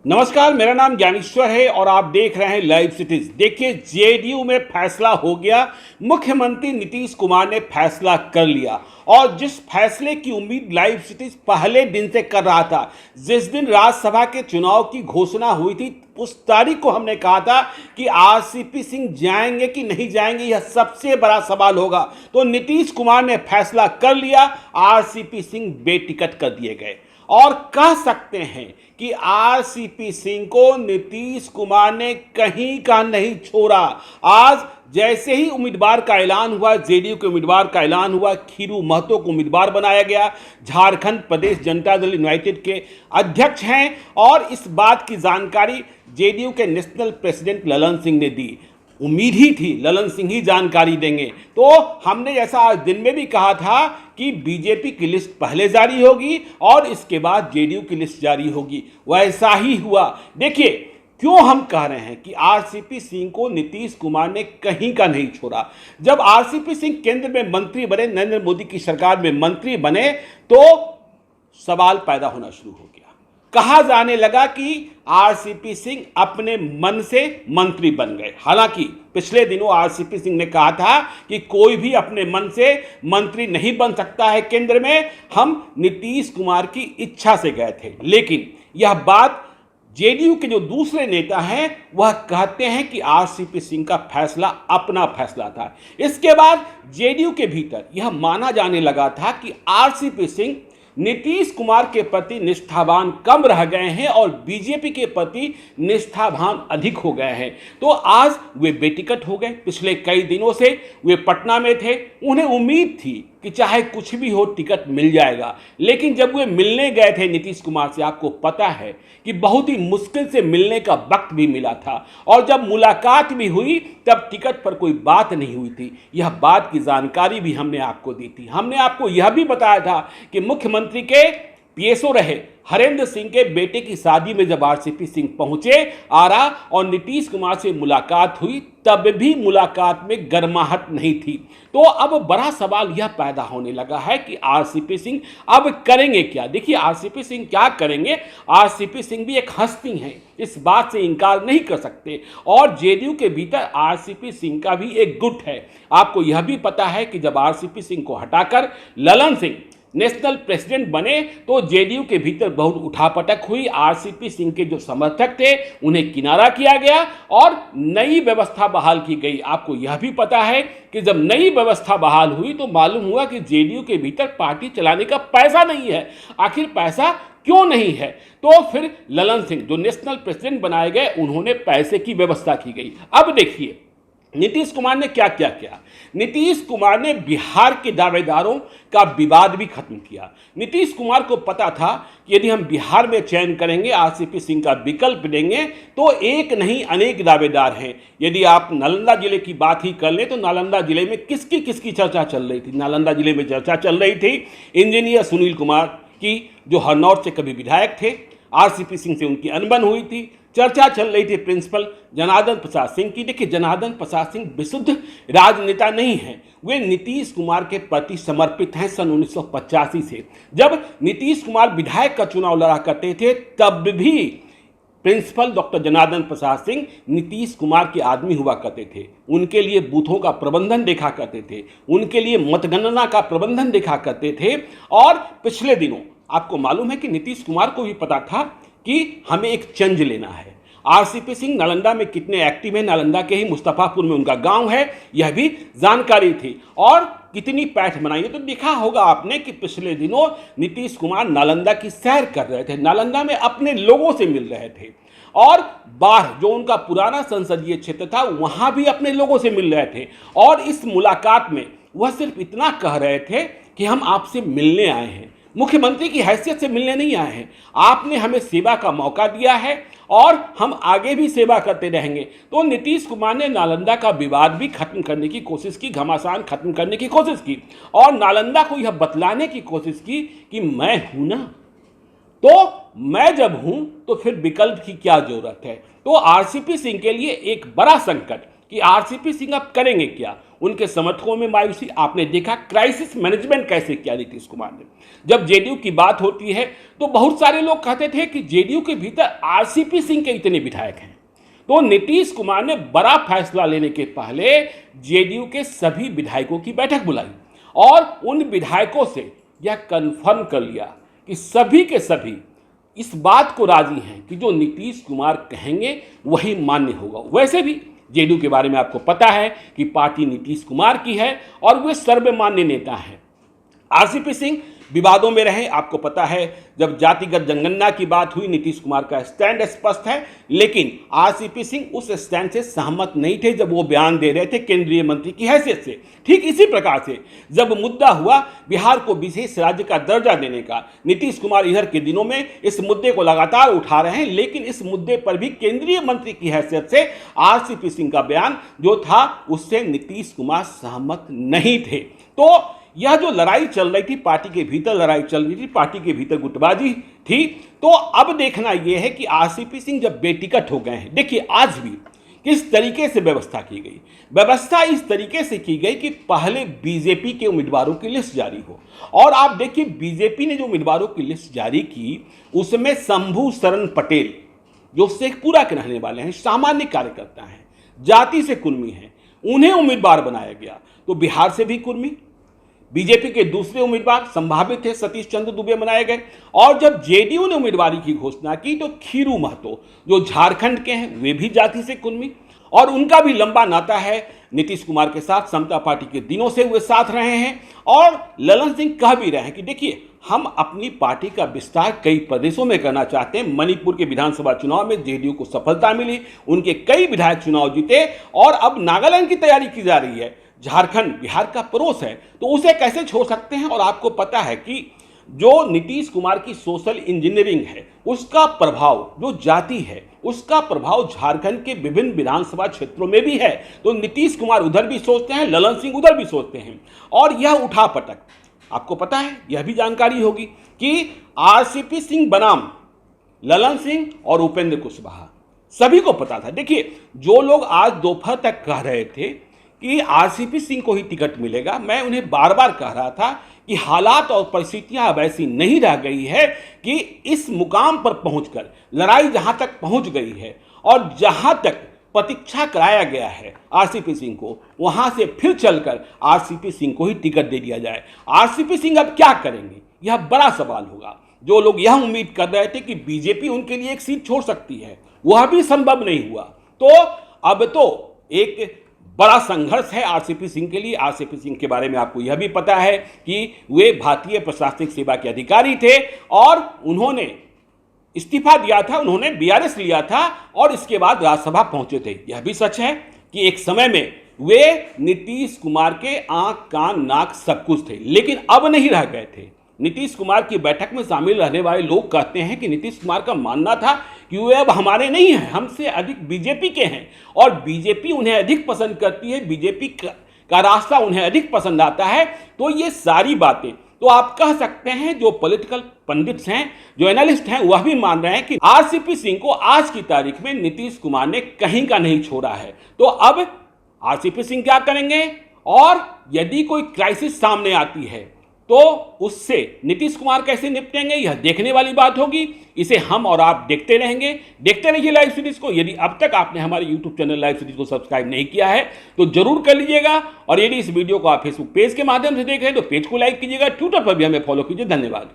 नमस्कार, मेरा नाम ज्ञानेश्वर है और आप देख रहे हैं लाइव सिटीज। देखिए, जेडीयू में फैसला हो गया। मुख्यमंत्री नीतीश कुमार ने फैसला कर लिया और जिस फैसले की उम्मीद लाइव सिटीज पहले दिन से कर रहा था, जिस दिन राज्यसभा के चुनाव की घोषणा हुई थी, उस तारीख को हमने कहा था कि आरसीपी सिंह जाएंगे कि नहीं जाएंगे, यह सबसे बड़ा सवाल होगा। तो नीतीश कुमार ने फैसला कर लिया, आरसीपी सिंह बेटिकट कर दिए गए और कह सकते हैं कि आरसीपी सिंह को नीतीश कुमार ने कहीं का नहीं छोड़ा। आज जैसे ही उम्मीदवार का ऐलान हुआ, जेडीयू के उम्मीदवार का ऐलान हुआ, खीरू महतो को उम्मीदवार बनाया गया। झारखंड प्रदेश जनता दल यूनाइटेड के अध्यक्ष हैं और इस बात की जानकारी जेडीयू के नेशनल प्रेसिडेंट ललन सिंह ने दी। उम्मीद ही थी ललन सिंह ही जानकारी देंगे। तो हमने जैसा आज दिन में भी कहा था कि बीजेपी की लिस्ट पहले जारी होगी और इसके बाद जेडीयू की लिस्ट जारी होगी, वैसा ही हुआ। देखिए, क्यों हम कह रहे हैं कि आरसीपी सिंह को नीतीश कुमार ने कहीं का नहीं छोड़ा। जब आरसीपी सिंह केंद्र में मंत्री बने, नरेंद्र मोदी की सरकार में मंत्री बने, तो सवाल पैदा होना शुरू हो गया। कहा जाने लगा कि आरसीपी सिंह अपने मन से मंत्री बन गए। हालांकि पिछले दिनों आरसीपी सिंह ने कहा था कि कोई भी अपने मन से मंत्री नहीं बन सकता है केंद्र में, हम नीतीश कुमार की इच्छा से गए थे। लेकिन यह बात जेडीयू के जो दूसरे नेता हैं वह कहते हैं कि आरसीपी सिंह का फैसला अपना फैसला था। इसके बाद जेडीयू के भीतर यह माना जाने लगा था कि आरसीपी सिंह नीतीश कुमार के प्रति निष्ठावान कम रह गए हैं और बीजेपी के प्रति निष्ठावान अधिक हो गए हैं। तो आज वे बेटिकट हो गए। पिछले कई दिनों से वे पटना में थे, उन्हें उम्मीद थी कि चाहे कुछ भी हो टिकट मिल जाएगा। लेकिन जब वे मिलने गए थे नीतीश कुमार से, आपको पता है कि बहुत ही मुश्किल से मिलने का वक्त भी मिला था और जब मुलाकात भी हुई तब टिकट पर कोई बात नहीं हुई थी। यह बात की जानकारी भी हमने आपको दी थी। हमने आपको यह भी बताया था कि मुख्यमंत्री के पीएसओ रहे हरेंद्र सिंह के बेटे की शादी में जब आरसीपी सिंह पहुंचे आरा और नीतीश कुमार से मुलाकात हुई, तब भी मुलाकात में गर्माहट नहीं थी। तो अब बड़ा सवाल यह पैदा होने लगा है कि आरसीपी सिंह अब करेंगे क्या। देखिए, आरसीपी सिंह क्या करेंगे, आरसीपी सिंह भी एक हस्ती हैं, इस बात से इनकार नहीं कर सकते और जेडीयू के भीतर आरसीपी सिंह का भी एक गुट है। आपको यह भी पता है कि जब आरसीपी सिंह को हटाकर ललन सिंह नेशनल प्रेसिडेंट बने तो जेडीयू के भीतर बहुत उठापटक हुई। आरसीपी सिंह के जो समर्थक थे उन्हें किनारा किया गया और नई व्यवस्था बहाल की गई। आपको यह भी पता है कि जब नई व्यवस्था बहाल हुई तो मालूम हुआ कि जेडीयू के भीतर पार्टी चलाने का पैसा नहीं है। आखिर पैसा क्यों नहीं है? तो फिर ललन सिंह जो नेशनल प्रेसिडेंट बनाए गए, उन्होंने पैसे की व्यवस्था की गई। अब देखिए नीतीश कुमार ने क्या क्या किया। नीतीश कुमार ने बिहार के दावेदारों का विवाद भी खत्म किया। नीतीश कुमार को पता था कि यदि हम बिहार में चयन करेंगे, आरसीपी सिंह का विकल्प देंगे, तो एक नहीं अनेक दावेदार हैं। यदि आप नालंदा जिले की बात ही कर लें तो नालंदा जिले में किसकी चर्चा चल रही थी। नालंदा जिले में चर्चा चल रही थी इंजीनियर सुनील कुमार की, जो हरनौत से कभी विधायक थे, आरसीपी सिंह से उनकी अनबन हुई थी। चर्चा चल रही थी प्रिंसिपल जनार्दन प्रसाद सिंह की। देखिए, जनार्दन प्रसाद सिंह विशुद्ध राजनेता नहीं हैं, वे नीतीश कुमार के प्रति समर्पित हैं। सन 1985 से जब नीतीश कुमार विधायक का चुनाव लड़ा करते थे, तब भी प्रिंसिपल डॉक्टर जनार्दन प्रसाद सिंह नीतीश कुमार के आदमी हुआ करते थे। उनके लिए बूथों का प्रबंधन देखा करते थे, उनके लिए मतगणना का प्रबंधन देखा करते थे। और पिछले दिनों आपको मालूम है कि नीतीश कुमार को भी पता था कि हमें एक चेंज लेना है। आरसीपी सिंह नालंदा में कितने एक्टिव है, नालंदा के ही मुस्तफापुर में उनका गांव है, यह भी जानकारी थी। और कितनी पैठ बनाई है, तो देखा होगा आपने कि पिछले दिनों नीतीश कुमार नालंदा की सैर कर रहे थे, नालंदा में अपने लोगों से मिल रहे थे और बाढ़ जो उनका पुराना संसदीय क्षेत्र था वहां भी अपने लोगों से मिल रहे थे। और इस मुलाकात में वह सिर्फ इतना कह रहे थे कि हम आपसे मिलने आए हैं, मुख्यमंत्री की हैसियत से मिलने नहीं आए हैं। आपने हमें सेवा का मौका दिया है और हम आगे भी सेवा करते रहेंगे। तो नीतीश कुमार ने नालंदा का विवाद भी खत्म करने की कोशिश की, घमासान खत्म करने की कोशिश की और नालंदा को यह बतलाने की कोशिश की कि मैं हूं ना, तो मैं जब हूं तो फिर विकल्प की क्या जरूरत है। तो आरसीपी सिंह के लिए एक बड़ा संकट कि आरसीपी सिंह अब करेंगे क्या। उनके समर्थकों में मायूसी, आपने देखा क्राइसिस मैनेजमेंट कैसे किया नीतीश कुमार ने। जब जेडीयू की बात होती है तो बहुत सारे लोग कहते थे कि जेडीयू के भीतर आरसीपी सिंह के इतने विधायक हैं, तो नीतीश कुमार ने बड़ा फैसला लेने के पहले जेडीयू के सभी विधायकों की बैठक बुलाई और उन विधायकों से यह कन्फर्म कर लिया कि सभी के सभी इस बात को राजी हैं कि जो नीतीश कुमार कहेंगे वही मान्य होगा। वैसे भी जेडीयू के बारे में आपको पता है कि पार्टी नीतीश कुमार की है और वे सर्वमान्य नेता हैं। आरसीपी सिंह विवादों में रहे, आपको पता है जब जातिगत जनगणना की बात हुई नीतीश कुमार का स्टैंड स्पष्ट है, लेकिन आरसीपी सिंह उस स्टैंड से सहमत नहीं थे जब वो बयान दे रहे थे केंद्रीय मंत्री की हैसियत से। ठीक इसी प्रकार से जब मुद्दा हुआ बिहार को विशेष राज्य का दर्जा देने का, नीतीश कुमार इधर के दिनों में इस मुद्दे को लगातार उठा रहे हैं, लेकिन इस मुद्दे पर भी केंद्रीय मंत्री की हैसियत से आरसीपी सिंह का बयान जो था उससे नीतीश कुमार सहमत नहीं थे। तो यह जो लड़ाई चल रही थी, पार्टी के भीतर लड़ाई चल रही थी, पार्टी के भीतर गुटबाजी थी, तो अब देखना यह है कि आरसीपी सिंह जब बेटिकट हो गए हैं, देखिए आज भी किस तरीके से व्यवस्था की गई। व्यवस्था इस तरीके से की गई कि पहले बीजेपी के उम्मीदवारों की लिस्ट जारी हो, और आप देखिए बीजेपी ने जो उम्मीदवारों की लिस्ट जारी की उसमें शंभू शरण पटेल जो शेखपुरा के रहने वाले हैं, सामान्य कार्यकर्ता हैं, जाति से कुर्मी हैं, उन्हें उम्मीदवार बनाया गया। तो बिहार से भी कुर्मी, बीजेपी के दूसरे उम्मीदवार संभावित थे सतीश चंद्र दुबे बनाए गए, और जब जेडीयू ने उम्मीदवारी की घोषणा की तो खीरू महतो जो झारखंड के हैं वे भी जाति से कुर्मी, और उनका भी लंबा नाता है नीतीश कुमार के साथ, समता पार्टी के दिनों से वे साथ रहे हैं। और ललन सिंह कह भी रहे हैं कि देखिए हम अपनी पार्टी का विस्तार कई प्रदेशों में करना चाहते हैं। मणिपुर के विधानसभा चुनाव में जेडीयू को सफलता मिली, उनके कई विधायक चुनाव जीते, और अब नागालैंड की तैयारी की जा रही है। झारखंड बिहार का पड़ोस है तो उसे कैसे छोड़ सकते हैं। और आपको पता है कि जो नीतीश कुमार की सोशल इंजीनियरिंग है उसका प्रभाव, जो जाति है उसका प्रभाव झारखंड के विभिन्न विधानसभा क्षेत्रों में भी है। तो नीतीश कुमार उधर भी सोचते हैं, ललन सिंह उधर भी सोचते हैं, और यह उठापटक आपको पता है, यह भी जानकारी होगी कि आरसीपी सिंह बनाम ललन सिंह और उपेंद्र कुशवाहा सभी को पता था। देखिए जो लोग आज दोपहर तक कह रहे थे कि आरसीपी सिंह को ही टिकट मिलेगा, मैं उन्हें बार बार कह रहा था कि हालात और परिस्थितियां अब ऐसी नहीं रह गई है कि इस मुकाम पर पहुंचकर लड़ाई जहां तक पहुंच गई है और जहां तक प्रतीक्षा कराया गया है आरसीपी सिंह को, वहां से फिर चलकर आरसीपी सिंह को ही टिकट दे दिया जाए। आरसीपी सिंह अब क्या करेंगे, यह बड़ा सवाल होगा। जो लोग यह उम्मीद कर रहे थे कि बीजेपी उनके लिए एक सीट छोड़ सकती है, वह भी संभव नहीं हुआ। तो अब तो एक बड़ा संघर्ष है आरसीपी सिंह के लिए। आरसीपी सिंह के बारे में आपको यह भी पता है कि वे भारतीय प्रशासनिक सेवा के अधिकारी थे और उन्होंने इस्तीफा दिया था, उन्होंने बीआरएस लिया था और इसके बाद राज्यसभा पहुंचे थे। यह भी सच है कि एक समय में वे नीतीश कुमार के आंख कान नाक सब कुछ थे, लेकिन अब नहीं रह गए थे। नीतीश कुमार की बैठक में शामिल रहने वाले लोग कहते हैं कि नीतीश कुमार का मानना था कि वे अब हमारे नहीं हैं, हमसे अधिक बीजेपी के हैं, और बीजेपी उन्हें अधिक पसंद करती है, बीजेपी का रास्ता उन्हें अधिक पसंद आता है। तो ये सारी बातें तो आप कह सकते हैं जो पॉलिटिकल पंडित्स हैं, जो एनालिस्ट हैं, वह भी मान रहे हैं कि आरसीपी सिंह को आज की तारीख में नीतीश कुमार ने कहीं का नहीं छोड़ा है। तो अब आरसीपी सिंह क्या करेंगे, और यदि कोई क्राइसिस सामने आती है तो उससे नीतीश कुमार कैसे निपटेंगे, यह देखने वाली बात होगी। इसे हम और आप देखते रहेंगे। देखते रहिए लाइव सीरीज को। यदि अब तक आपने हमारे यूट्यूब चैनल लाइव सीरीज को सब्सक्राइब नहीं किया है तो जरूर कर लीजिएगा, और यदि इस वीडियो को आप फेसबुक पेज के माध्यम से देख रहे हैं तो पेज को लाइक कीजिएगा, ट्विटर पर भी हमें फॉलो कीजिए। धन्यवाद।